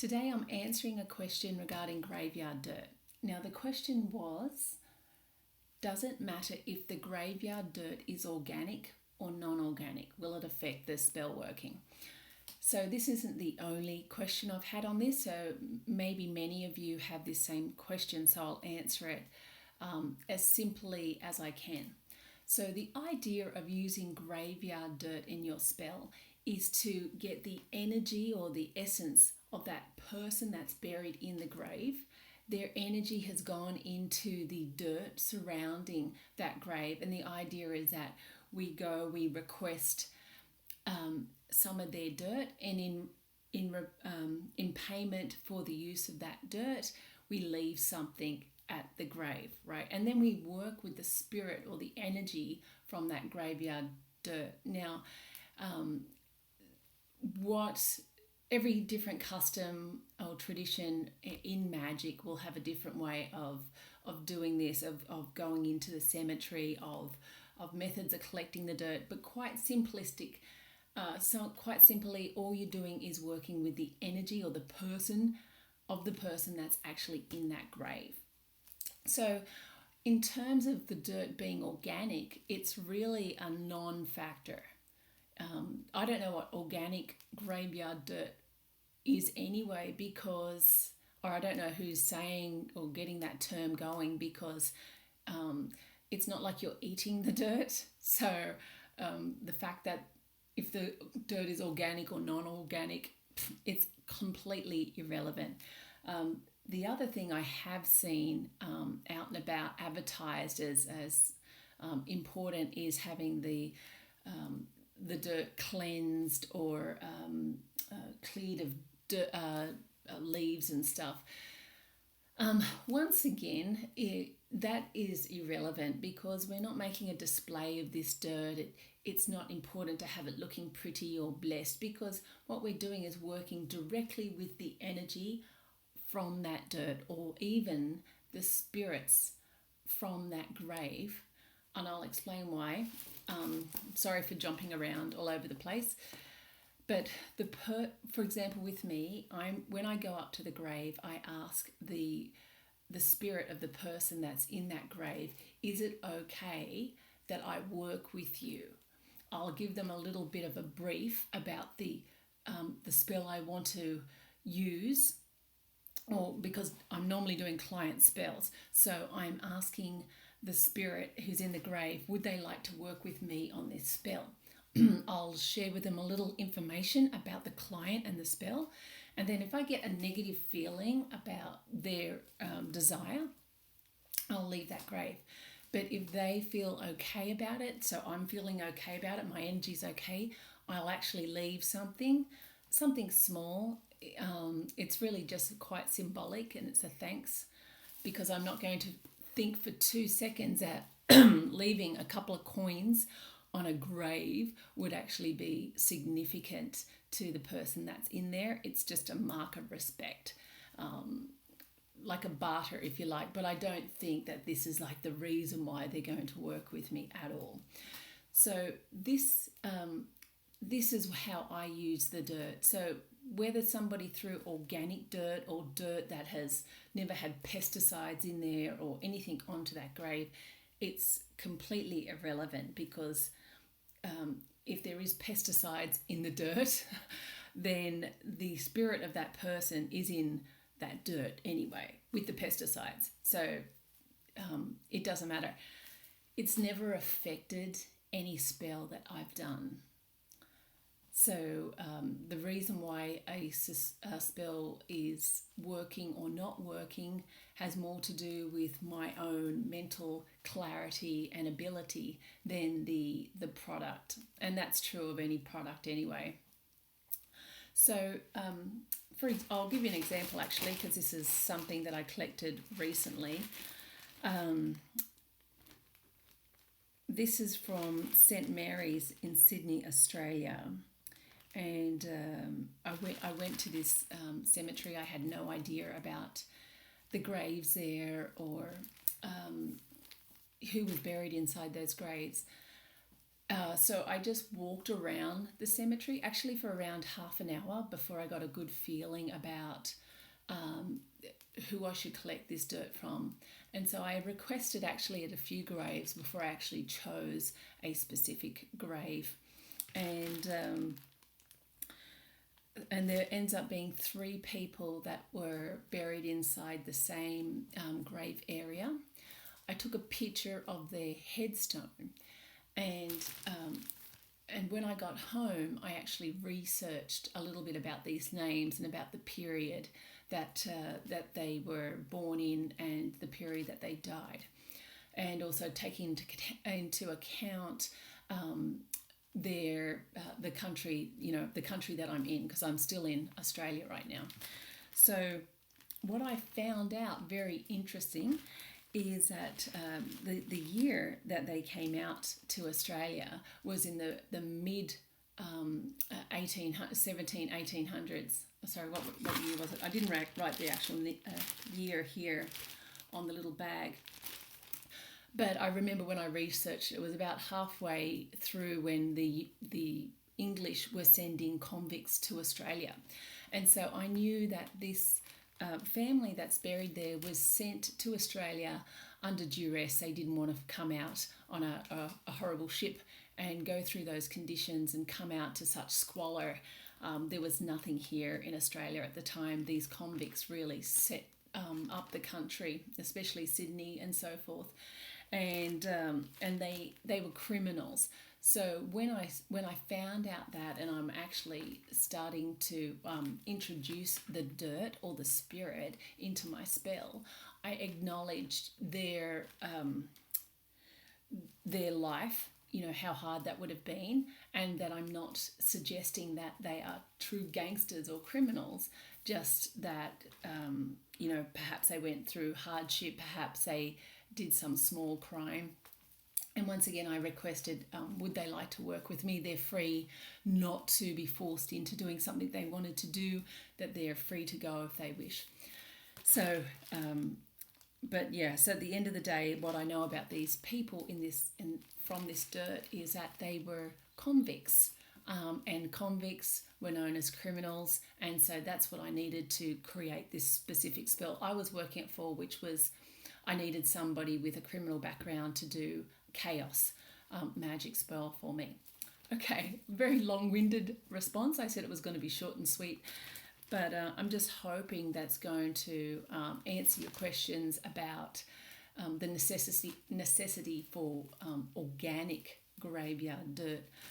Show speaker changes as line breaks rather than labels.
Today I'm answering a question regarding graveyard dirt. Now, the question was, does it matter if the graveyard dirt is organic or non-organic? Will it affect the spell working? So this isn't the only question I've had on this, so maybe many of you have this same question, so I'll answer it as simply as I can. So the idea of using graveyard dirt in your spell is to get the energy or the essence of that person that's buried in the grave. Their energy has gone into the dirt surrounding that grave, and the idea is that we request some of their dirt, and in payment for the use of that dirt, we leave something at the grave, right? And then we work with the spirit or the energy from that graveyard dirt. Now, what every different custom or tradition in magic will have a different way of doing this, of going into the cemetery, of methods of collecting the dirt, but quite simplistic. So quite simply, all you're doing is working with the energy or the person that's actually in that grave. So in terms of the dirt being organic, it's really a non-factor. I don't know what organic graveyard dirt is anyway, or I don't know who's saying or getting that term going, because it's not like you're eating the dirt. So the fact that if the dirt is organic or non-organic, it's completely irrelevant. The other thing I have seen out and about advertised as important is having the dirt cleansed or cleared of dirt, leaves and stuff. Once again, that is irrelevant, because we're not making a display of this dirt. It's not important to have it looking pretty or blessed, because what we're doing is working directly with the energy from that dirt, or even the spirits from that grave. And I'll explain why. Sorry for jumping around all over the place. But for example, with me, when I go up to the grave, I ask the spirit of the person that's in that grave, is it okay that I work with you? I'll give them a little bit of a brief about the spell I want to use, or because I'm normally doing client spells, so I'm asking the spirit who's in the grave, would they like to work with me on this spell? I'll share with them a little information about the client and the spell, and then if I get a negative feeling about their desire, I'll leave that grave. But if they feel okay about it, so I'm feeling okay about it, my energy's okay, I'll actually leave something small. It's really just quite symbolic, and it's a thanks, because I'm not going to think for 2 seconds that leaving a couple of coins on a grave would actually be significant to the person that's in there. It's just a mark of respect, like a barter, if you like. But I don't think that this is like the reason why they're going to work with me at all. So this is how I use the dirt. So whether somebody threw organic dirt or dirt that has never had pesticides in there or anything onto that grave, it's completely irrelevant, because if there is pesticides in the dirt, then the spirit of that person is in that dirt anyway with the pesticides. So it doesn't matter. It's never affected any spell that I've done. So the reason why a spell is working or not working has more to do with my own mental clarity and ability than the product. And that's true of any product anyway. So I'll give you an example, actually, because this is something that I collected recently. This is from St Mary's in Sydney, Australia. And I went to this cemetery. I had no idea about the graves there, or who was buried inside those graves. So I just walked around the cemetery actually for around half an hour before I got a good feeling about um, who I should collect this dirt from. And so I requested actually at a few graves before I actually chose a specific grave. And and there ends up being three people that were buried inside the same grave area. I took a picture of their headstone, and and when I got home, I actually researched a little bit about these names and about the period that they were born in and the period that they died, and also taking into account the country, the country that I'm in, because I'm still in Australia right now. So what I found out very interesting is that the year that they came out to Australia was in the mid 1800s. Sorry, what year was it? I didn't write the actual year here on the little bag. But I remember when I researched, it was about halfway through when the English were sending convicts to Australia. And so I knew that this family that's buried there was sent to Australia under duress. They didn't want to come out on a horrible ship and go through those conditions and come out to such squalor. There was nothing here in Australia at the time. These convicts really set up the country, especially Sydney and so forth. And they were criminals. So when I found out that, and I'm actually starting to introduce the dirt or the spirit into my spell, I acknowledged their life, how hard that would have been, and that I'm not suggesting that they are true gangsters or criminals, just that perhaps they went through hardship, perhaps they did some small crime. And once again, I requested, would they like to work with me? They're free not to be forced into doing something they wanted to do, that they're free to go if they wish. So, but yeah, so at the end of the day, what I know about these people from this dirt is that they were convicts. And convicts were known as criminals, and so that's what I needed to create this specific spell I was working for, which was I needed somebody with a criminal background to do chaos magic spell for me. Okay, very long-winded response. I said it was going to be short and sweet, but I'm just hoping that's going to answer your questions about the necessity for organic graveyard dirt.